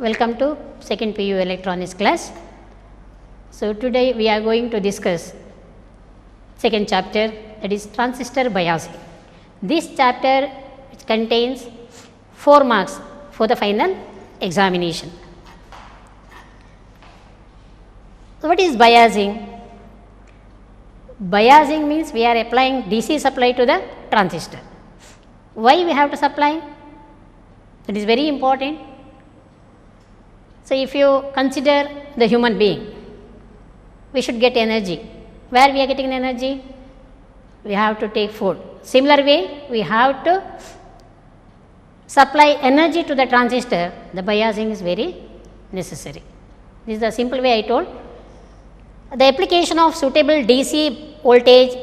Welcome to second PU electronics class. So, today we are going to discuss second chapter, that is transistor biasing. This chapter contains 4 marks for the final examination. So, what is biasing? Biasing means we are applying DC supply to the transistor. Why we have to supply? It is very important. So, if you consider the human being, we should get energy. Where we are getting energy? We have to take food. Similar way, we have to supply energy to the transistor. The biasing is very necessary. This is the simple way I told. The application of suitable DC voltage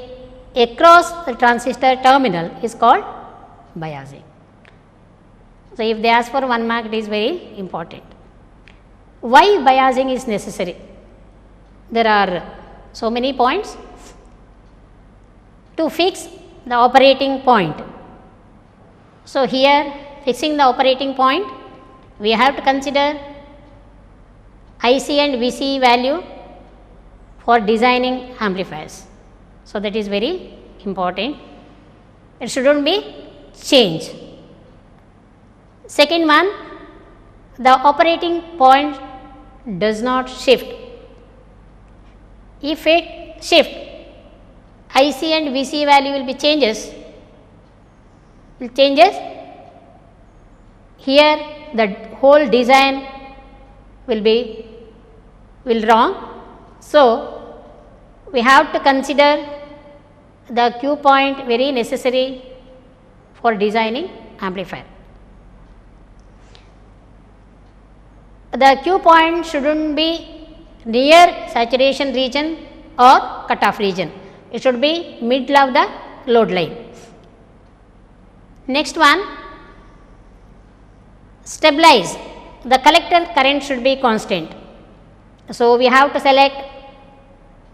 across the transistor terminal is called biasing. So, if they ask for 1 mark, it is very important. Why biasing is necessary? There are so many points. To fix the operating point. So, here fixing the operating point, we have to consider IC and VC value for designing amplifiers. So, that is very important. It should not be changed. Second one, the operating point does not shift. If it shift, IC and VC value will be changes. Here the whole design will wrong. So, we have to consider the Q point very necessary for designing amplifier. The Q point should not be near saturation region or cutoff region. It should be middle of the load line. Next one, stabilize. The collector current should be constant. So, we have to select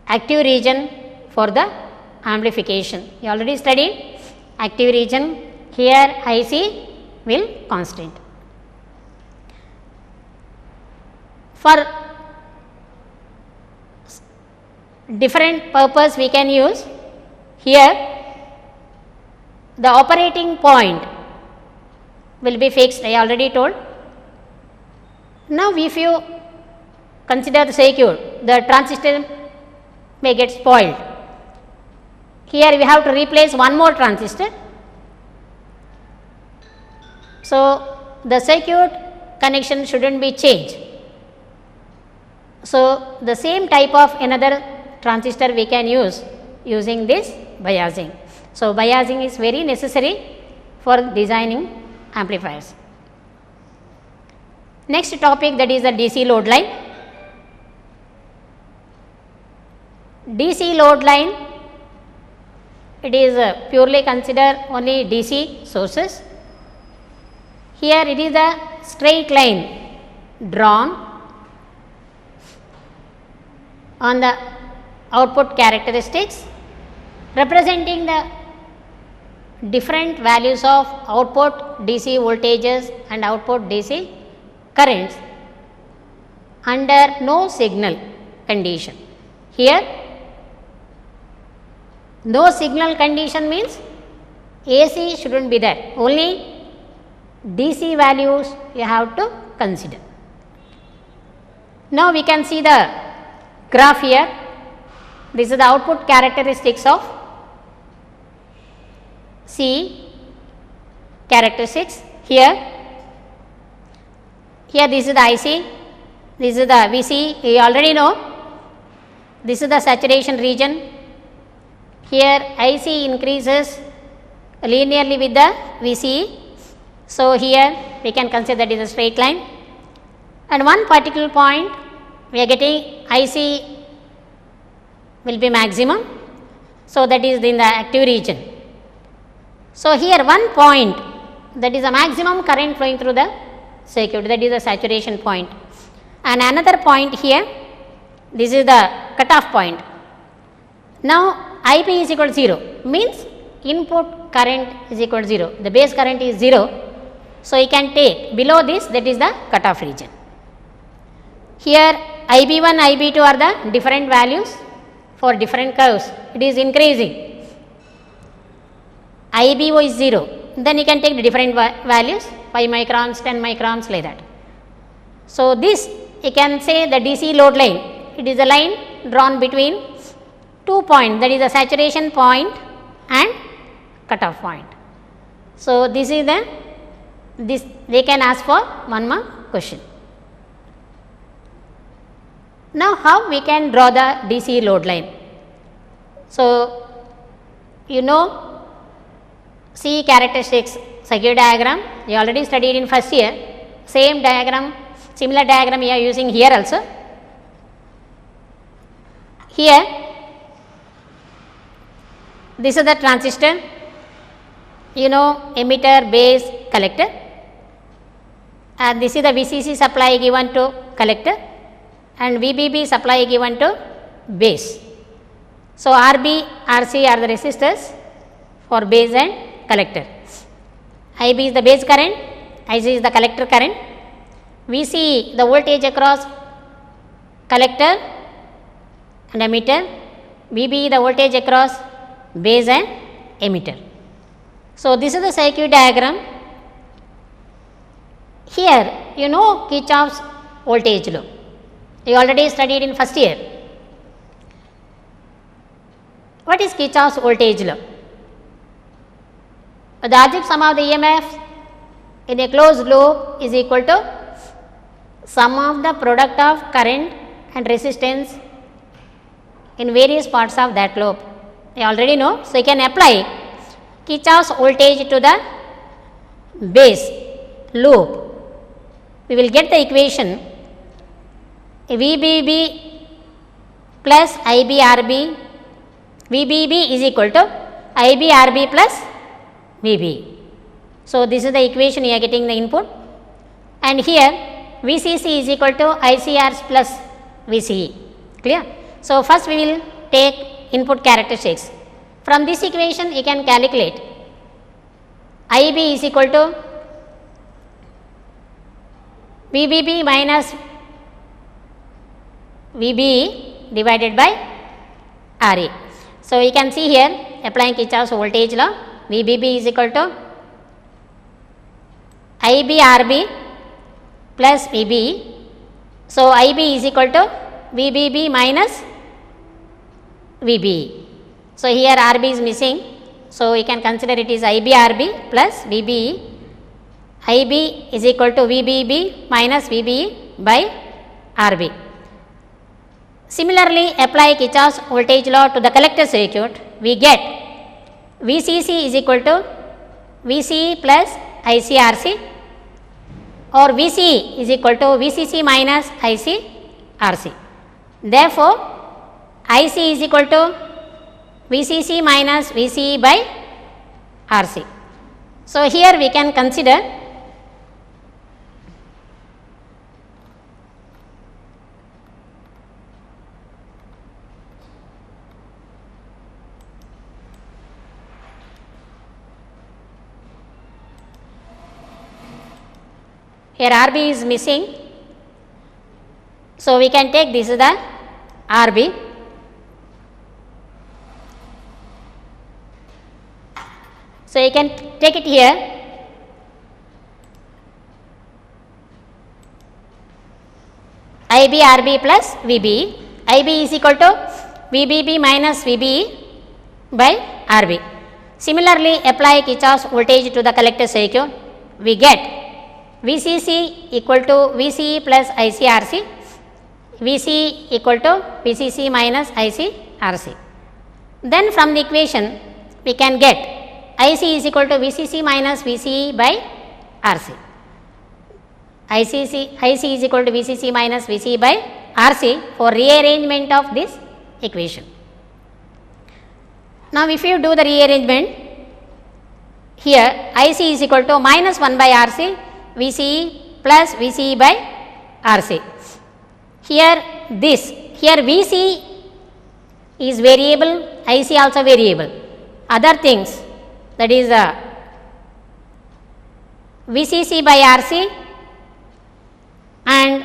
active region for the amplification. You already studied active region. Here IC will constant. For different purpose we can use. Here the operating point will be fixed, I already told. Now, if you consider the circuit, the transistor may get spoiled. Here we have to replace one more transistor. So, the circuit connection should not be changed. So, the same type of another transistor we can use using this biasing. So, biasing is very necessary for designing amplifiers. Next topic, that is the DC load line. DC load line, it is purely consider only DC sources. Here it is a straight line drawn on the output characteristics representing the different values of output DC voltages and output DC currents under no signal condition. Here no signal condition means AC should not be there, only DC values you have to consider. Now, we can see the graph here. This is the output characteristics of C characteristics. Here this is the IC, this is the VC, you already know. This is the saturation region. Here IC increases linearly with the VCE. So, here we can consider that is a straight line, and one particular point we are getting IC will be maximum. So, that is in the active region. So, here one point, that is a maximum current flowing through the circuit, that is the saturation point, and another point here, this is the cutoff point. Now, IP is equal to 0 means input current is equal to 0, the base current is 0. So, you can take below this, that is the cutoff region. Here IB1, IB2 are the different values for different curves. It is increasing. IBO is 0. Then you can take the different values, 5 microns, 10 microns, like that. So, this you can say the DC load line. It is a line drawn between 2 points, that is the saturation point and cutoff point. So, this is this they can ask for one more question. Now, how we can draw the DC load line? So, you know C characteristics circuit diagram, you already studied in first year, same diagram, similar diagram we are using here also. Here, this is the transistor, you know, emitter, base, collector, and this is the VCC supply given to collector and VBB supply given to base. So, RB, RC are the resistors for base and collector. IB is the base current, IC is the collector current, VC the voltage across collector and emitter, VB the voltage across base and emitter. So, this is the circuit diagram. Here you know Kirchhoff's voltage law, you already studied in first year. What is Kirchhoff's voltage law? The algebraic sum of the EMF in a closed loop is equal to sum of the product of current and resistance in various parts of that loop. You already know. So, you can apply Kirchhoff's voltage to the base loop. We will get the equation VBB plus IBRB, VBB is equal to IBRB plus VB. So, this is the equation you are getting the input, and here VCC is equal to ICR plus VCE, clear. So, first we will take input characteristics. From this equation you can calculate IB is equal to VBB minus VBE divided by RA. So, you can see here applying Kirchhoff's voltage law, VBB is equal to IBRB plus VBE. So, IB is equal to VBB minus VBE. So, here RB is missing. So, you can consider it is IBRB plus VBE. IB is equal to VBB minus VBE by RB. Similarly, apply Kirchhoff's voltage law to the collector circuit, we get VCC is equal to VCE plus ICRC, or VCE is equal to VCC minus ICRC. Therefore, IC is equal to VCC minus VCE by RC. So, here we can consider here RB is missing. So, we can take this is the RB. So, you can take it here. IB RB plus VBE. IB is equal to VBB minus VBE by RB. Similarly, apply Kirchhoff's voltage to the collector circuit. We get VCC equal to VCE plus ICRC, VCE equal to VCC minus ICRC. Then from the equation we can get IC is equal to VCC minus VCE by RC. IC is equal to VCC minus VCE by RC for rearrangement of this equation. Now, if you do the rearrangement, here IC is equal to minus 1 by RC, VCE plus VCE by RC. Here VC is variable, IC also variable. Other things, that is VCC by RC and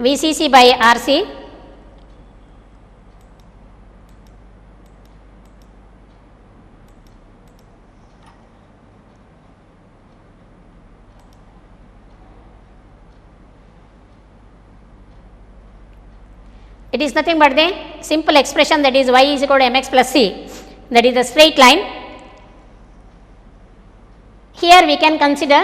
VCC by RC. It is nothing but the simple expression, that is y is equal to mx plus c, that is the straight line. Here we can consider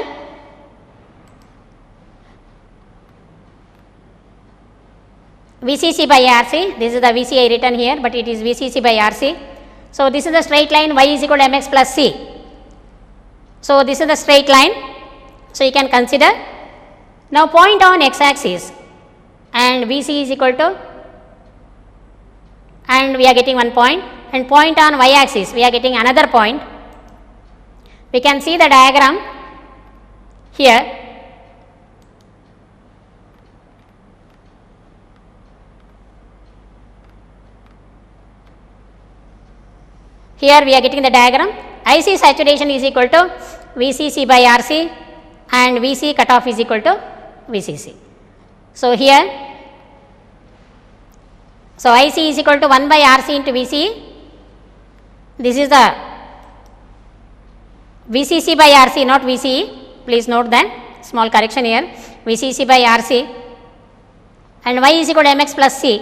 VCC by RC. This is the VCI written here, but it is VCC by RC. So, this is the straight line y is equal to mx plus c. So, this is the straight line. So, you can consider. Now, point on x axis and VC is equal to, and we are getting one point, and point on y axis we are getting another point. We can see the diagram here. Here we are getting the diagram. IC saturation is equal to VCC by RC and VC cutoff is equal to VCC. So, here, so IC is equal to 1 by RC into VC. This is the VCC by RC, not VCE. Please note that, small correction here, VCC by RC, and y is equal to mx plus c.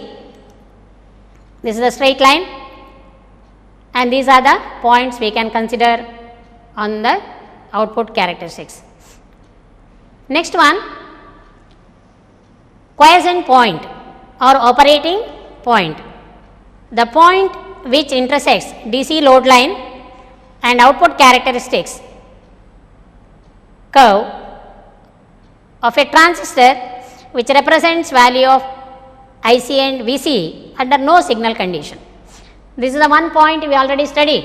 This is the straight line, and these are the points we can consider on the output characteristics. Next one, quiescent point or operating point. The point which intersects DC load line and output characteristics curve of a transistor which represents value of IC and VC under no signal condition. This is the one point we already studied.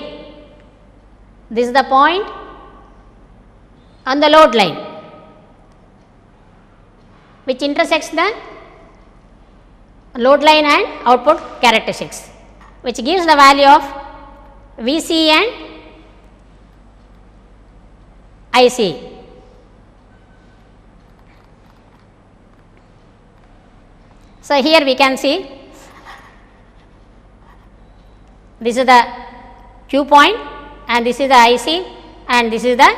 This is the point on the load line which intersects the load line and output characteristics, which gives the value of VC and IC. So, here we can see this is the Q point and this is the IC and this is the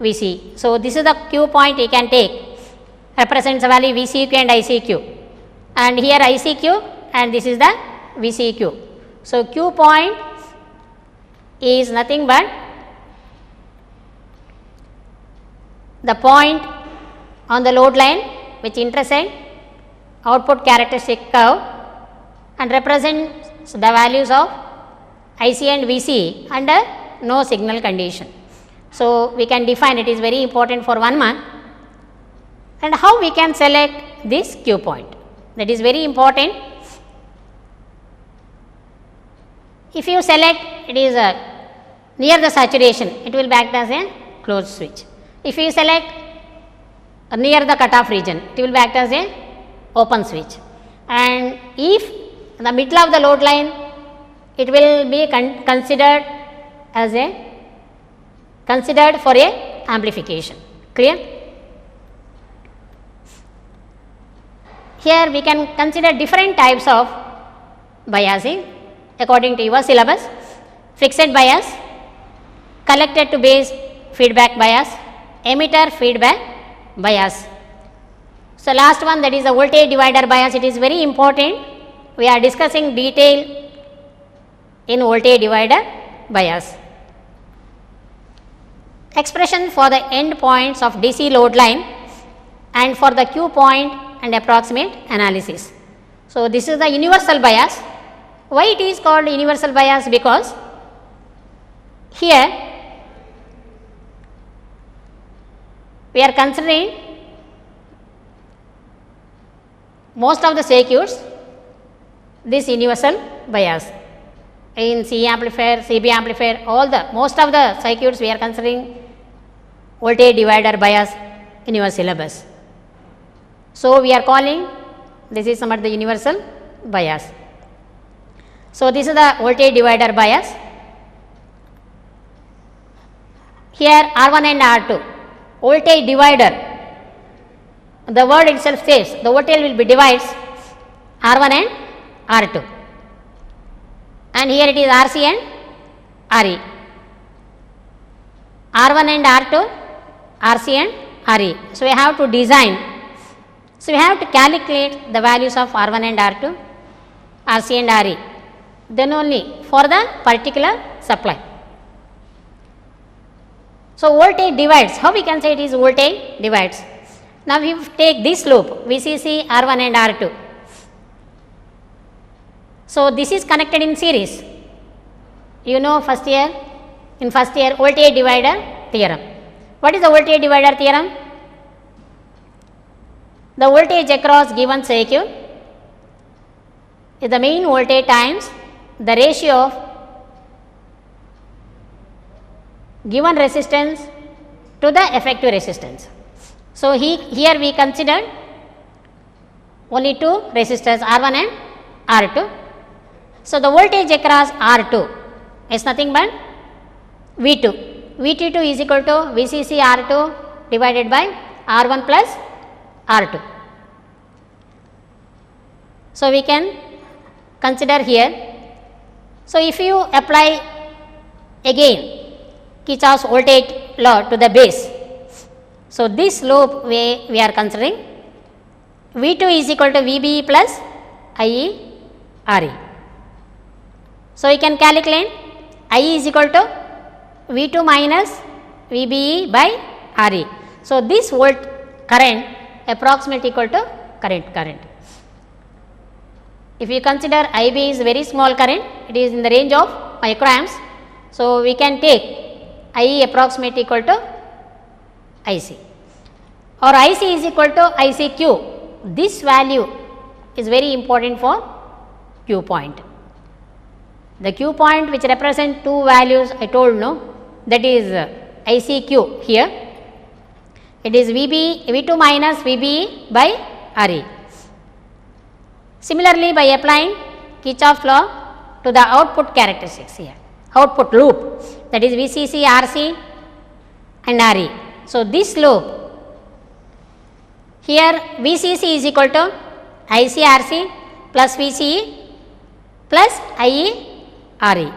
VC. So, this is the Q point we can take, represents the value VCQ and ICQ, and here ICQ and this is the VCQ. So, Q point is nothing but the point on the load line which intersect output characteristic curve and represents the values of IC and VC under no signal condition. So, we can define, it is very important for 1 month. And how we can select this Q point, that is very important. If you select, it is near the saturation, it will act as a closed switch. If you select near the cutoff region, it will act as a open switch, and if in the middle of the load line, it will be considered as considered for a amplification. Clear? Here we can consider different types of biasing according to your syllabus: fixed bias, collector to base feedback bias, emitter feedback bias. So, last one, that is the voltage divider bias. It is very important. We are discussing detail in voltage divider bias. Expression for the end points of DC load line and for the Q point and approximate analysis. So, this is the universal bias. Why it is called universal bias? Because here we are considering most of the circuits this universal bias. In C amplifier, CB amplifier, most of the circuits we are considering voltage divider bias in your syllabus. So, we are calling this is some of the universal bias. So, this is the voltage divider bias. Here R1 and R2, voltage divider the word itself says the voltage will be divides R1 and R2, and here it is RC and RE. R1 and R2, RC and RE. So we have to design. So we have to calculate the values of R1 and R2, RC and RE, then only for the particular supply. So voltage divides, how we can say it is voltage divides? Now we take this loop VCC R1 and R2. So this is connected in series. You know in first year voltage divider theorem. What is the voltage divider theorem? The voltage across given circuit is the main voltage times the ratio of given resistance to the effective resistance. So here we consider only two resistors R1 and R2. So the voltage across R2 is nothing but V2. VT2 is equal to VCC R2 divided by R1 plus R2. So we can consider here. So if you apply again Kirchhoff's voltage law to the base, so this loop we are considering V2 is equal to VBE plus IE RE. So you can calculate IE is equal to V2 minus VBE by RE. So this volt current approximately equal to current. If you consider IB is very small current, it is in the range of microamps. So we can take IE approximately equal to IC, or IC is equal to ICQ. This value is very important for Q point. The Q point which represent two values I told no, that is ICQ here. It is V2 minus VBE by RE. Similarly, by applying Kirchhoff's law to the output characteristics here, output loop, that is VCC, RC and RE. So this loop here VCC is equal to ICRC plus VCE plus IE RE.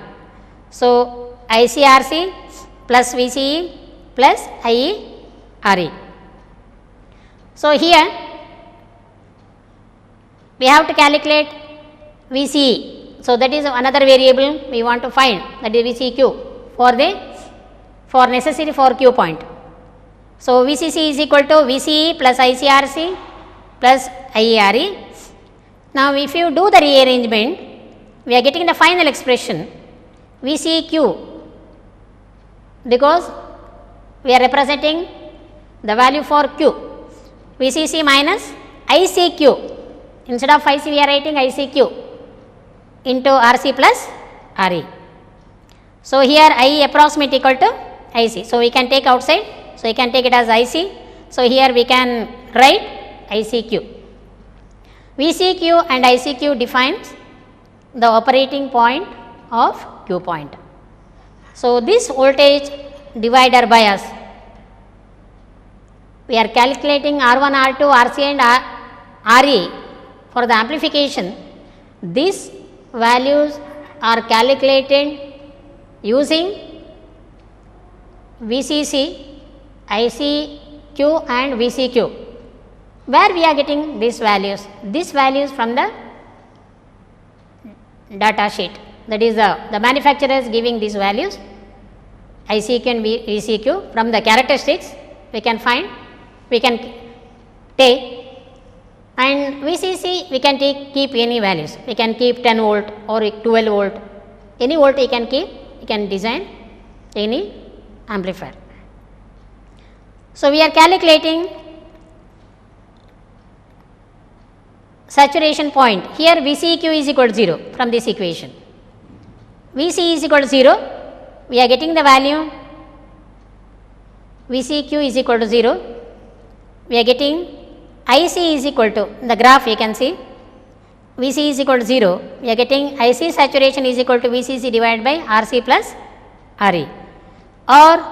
So ICRC plus VCE plus IE RE. So here we have to calculate VCE. So that is another variable we want to find, that is VCQ for necessary for Q point. So VCC is equal to VCE plus ICRC plus IERE. Now if you do the rearrangement, we are getting the final expression VCQ, because we are representing the value for Q, VCC minus ICQ. Instead of IC we are writing ICQ into RC plus RE. So here I approximate equal to IC. So we can take outside. So we can take it as IC. So here we can write ICQ. VCQ and ICQ defines the operating point of Q point. So this voltage divider bias, we are calculating R1, R2, RC and RE for the amplification. These values are calculated using VCC, ICQ and VCQ. Where we are getting these values? These values from the data sheet. That is the manufacturer is giving these values ICQ and VCQ. From the characteristics we can find, we can take, and VCC we can keep any values. We can keep 10 volt or 12 volt, any volt you can keep, you can design any amplifier. So we are calculating saturation point. Here VCQ is equal to 0 from this equation. VC is equal to 0, we are getting the value VCQ is equal to 0, we are getting IC is equal to, the graph you can see, VC is equal to 0, we are getting IC saturation is equal to VCC divided by RC plus RE. Or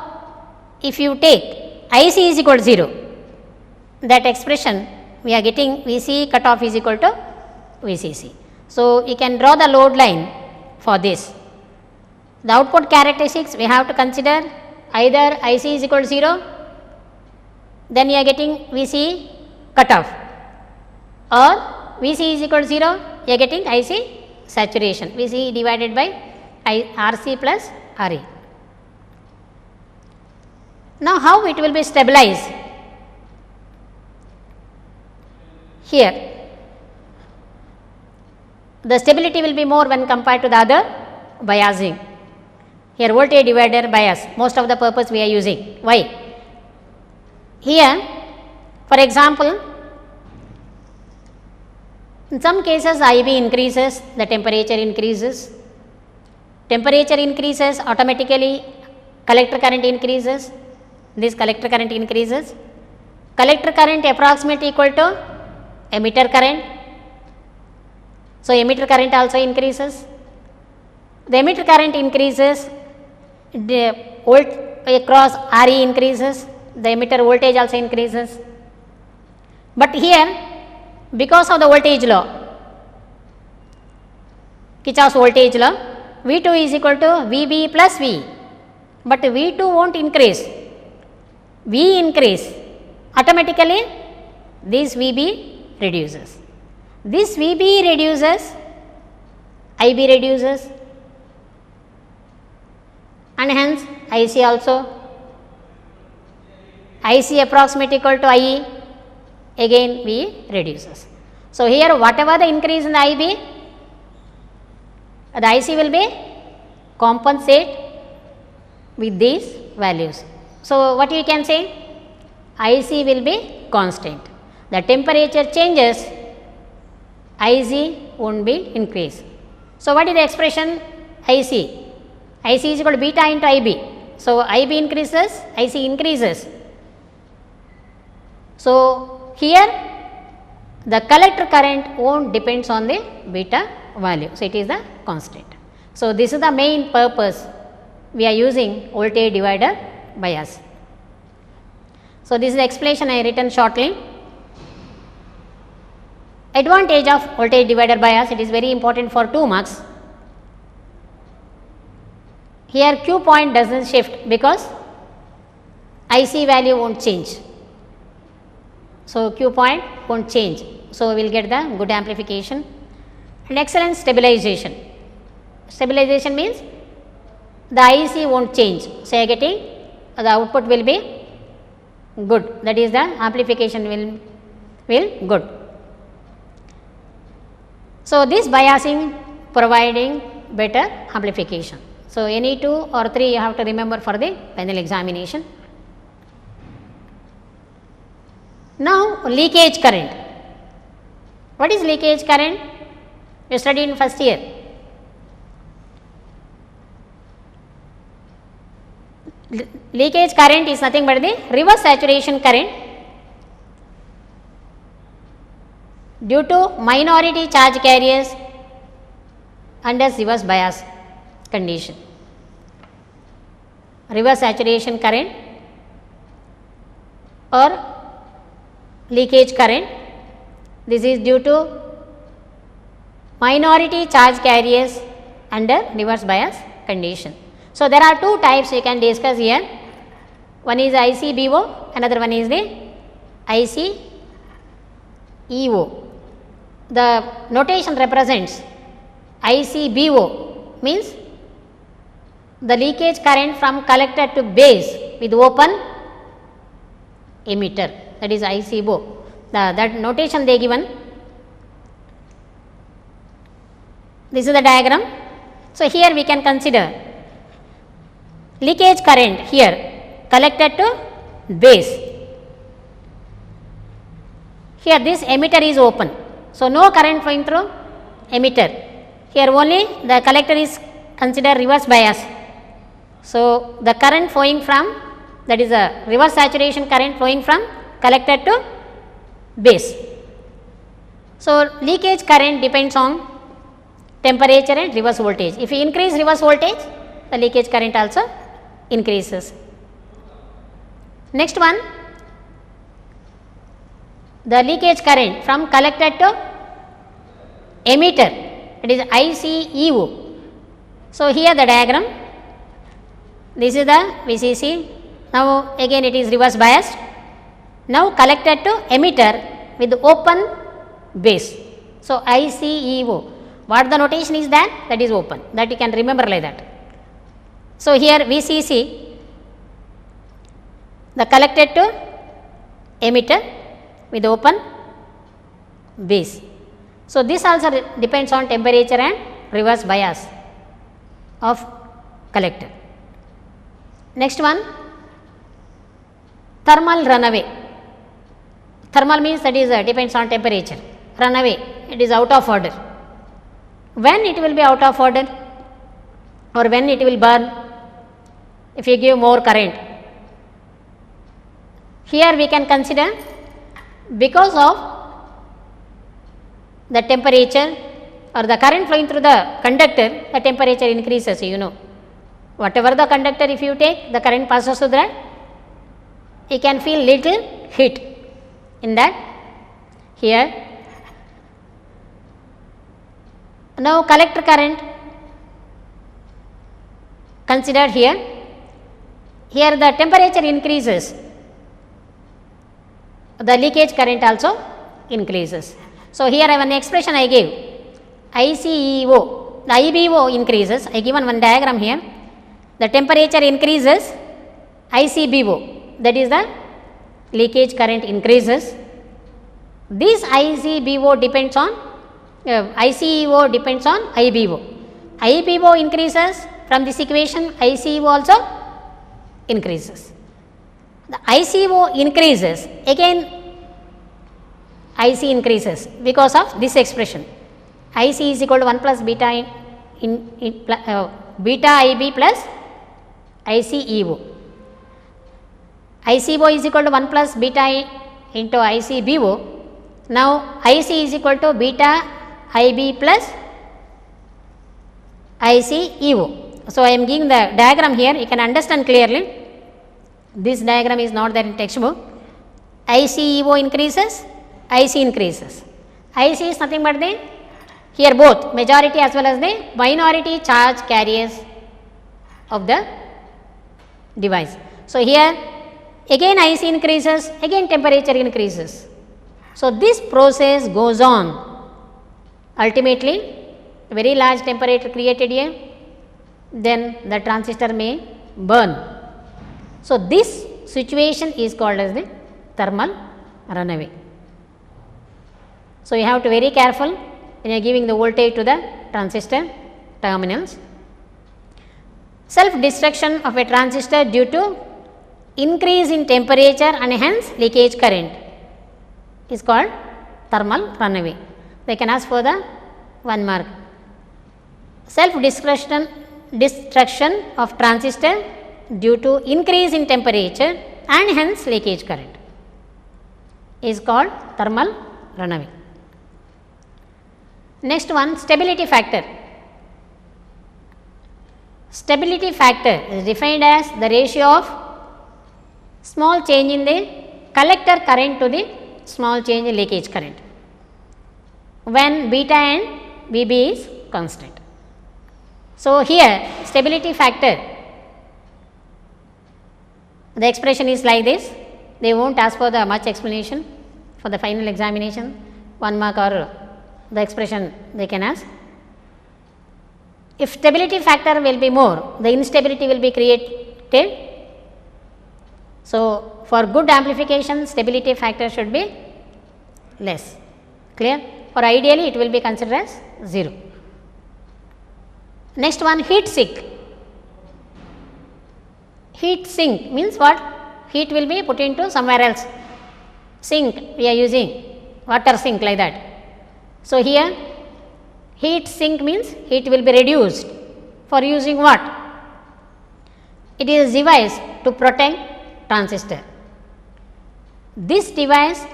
if you take IC is equal to 0, that expression we are getting VC cutoff is equal to VCC. So, you can draw the load line for this. The output characteristics we have to consider either IC is equal to 0, then you are getting VC cutoff, or VC is equal to 0, you are getting IC saturation, VC divided by RC plus RE. Now, how it will be stabilized? Here, the stability will be more when compared to the other biasing. Here, voltage divider bias, most of the purpose we are using. Why? Here, for example, in some cases IB increases, the temperature increases. Temperature increases, automatically collector current increases, this collector current increases. Collector current approximately equal to emitter current. So, emitter current also increases. The emitter current increases, the volt across RE increases, the emitter voltage also increases. But here, because of the voltage law, Kirchhoff's voltage law, V2 is equal to VB plus V, but V2 won't increase, V increase, automatically this VB reduces. This VB reduces, IB reduces, and hence IC also. IC approximate equal to IE, again V reduces. So, here whatever the increase in the IB, the IC will be compensate with these values. So, what you can say? IC will be constant. The temperature changes, IC won't be increased. So, what is the expression IC? IC is equal to beta into IB. So, IB increases, IC increases. So, here the collector current won't depends on the beta value. So, it is the constant. So, this is the main purpose we are using voltage divider bias. So, this is the explanation I written shortly. Advantage of voltage divider bias, it is very important for 2 marks. Here Q point does not shift because IC value won't change. So, Q point won't change. So, we will get the good amplification and excellent stabilization. Stabilization means the IC won't change. So, you are getting the output will be good, that is the amplification will good. So, this biasing providing better amplification. So, any 2 or 3 you have to remember for the final examination. Now, leakage current. What is leakage current? You studied in first year. Leakage current is nothing but the reverse saturation current due to minority charge carriers under reverse bias condition. Reverse saturation current or leakage current, this is due to minority charge carriers under reverse bias condition. So, there are 2 types we can discuss here. One is ICBO, another one is the ICEO. The notation represents ICBO means the leakage current from collector to base with open emitter, that is ICBO. That notation they given. This is the diagram. So, here we can consider leakage current here collector to base. Here this emitter is open. So, no current flowing through emitter. Here only the collector is considered reverse bias. So, the current flowing from, that is a reverse saturation current flowing from collector to base. So, leakage current depends on temperature and reverse voltage. If you increase reverse voltage, the leakage current also increases. Next one, the leakage current from collector to emitter, it is ICEO. So, here the diagram, this is the VCC, now again it is reverse biased. Now collector to emitter with open base. So, ICEO, what the notation is that? That is open, that you can remember like that. So, here VCC, the collector to emitter with open base. So, this also depends on temperature and reverse bias of collector. Next one, thermal runaway. Thermal means that is depends on temperature. Runaway, it is out of order. When it will be out of order or when it will burn? If you give more current. Here we can consider because of the temperature or the current flowing through the conductor, the temperature increases, you know. Whatever the conductor, if you take, the current passes through that, you can feel little heat in that. Here, now collector current considered here. Here the temperature increases, the leakage current also increases. So, here I have an expression I gave, ICEO, the IBO increases, I given one diagram here, the temperature increases, ICBO, that is the leakage current increases. This ICBO depends on, ICEO depends on IBO. IBO increases, from this equation ICEO also increases. The ICO increases, again IC increases because of this expression. IC is equal to 1 plus beta beta IB plus ICEO. ICBO is equal to 1 plus beta into ICBO. Now, IC is equal to beta IB plus ICEO. So, I am giving the diagram here, you can understand clearly. This diagram is not there in textbook. ICEO increases, IC increases. IC is nothing but the, here both majority as well as the minority charge carriers of the device. So, here again IC increases, again temperature increases. So, this process goes on. Ultimately, very large temperature created here, then the transistor may burn. So, this situation is called as the thermal runaway. So, you have to be very careful when you are giving the voltage to the transistor terminals. Self-destruction of a transistor due to increase in temperature and hence leakage current is called thermal runaway. They can ask for the 1 mark. Self-destruction of transistor due to increase in temperature and hence leakage current is called thermal runaway. Next one, stability factor. Stability factor is defined as the ratio of small change in the collector current to the small change in leakage current when beta and BB is constant. So, here stability factor, the expression is like this, they will not ask for the much explanation for the final examination, 1 mark or the expression they can ask. If stability factor will be more, the instability will be created. So, for good amplification, stability factor should be less, clear, or ideally it will be considered as 0. Next one, heat sink. Heat sink means what? Heat will be put into somewhere else. Sink we are using, water sink like that. So, here heat sink means heat will be reduced for using what? It is a device to protect transistor. This device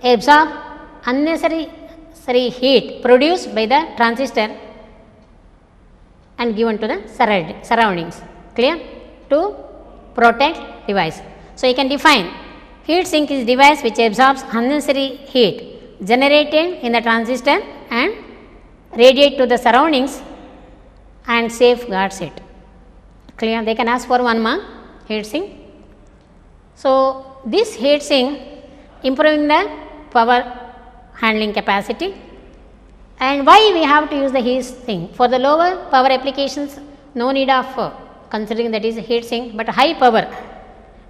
absorbs unnecessary heat produced by the transistor and given to the surroundings, clear, to protect device. So, you can define Heat sink is device which absorbs unnecessary heat generated in the transistor and radiate to the surroundings and safeguards it. Clear? They can ask for 1 mark, heat sink. So, this heat sink improving the power handling capacity. And why we have to use the heat sink? For the lower power applications, no need of considering that is heat sink, but high power,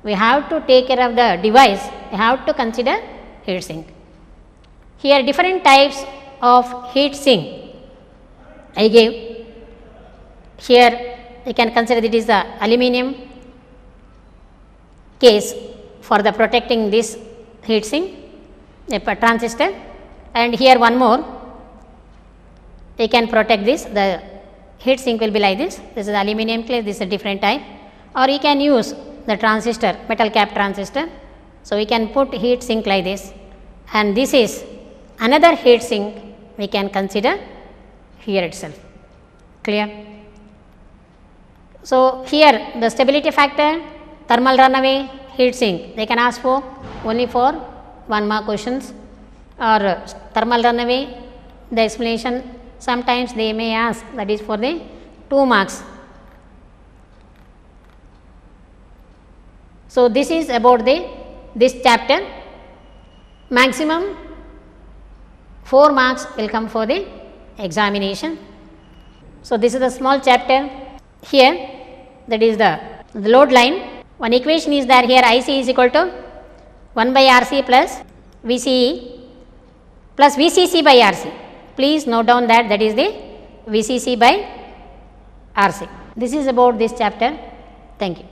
we have to take care of the device, we have to consider heat sink. Here different types of heat sink I gave. Here you can consider it is the aluminum case for the protecting this heat sink, a transistor, and here one more, you can protect this, the heat sink will be like this is the aluminum case, this is a different type, or you can use the transistor, metal cap transistor. So, we can put heat sink like this, and this is another heat sink we can consider here itself. Clear? So, here the stability factor, thermal runaway, heat sink, they can ask for only for 1 mark questions, or thermal runaway, the explanation sometimes they may ask, that is for the 2 marks. So, this is about this chapter, maximum 4 marks will come for the examination. So, this is a small chapter here, that is the load line. One equation is there here, IC is equal to 1 by RC plus VCE plus VCC by RC. Please note down that is the VCC by RC. This is about this chapter. Thank you.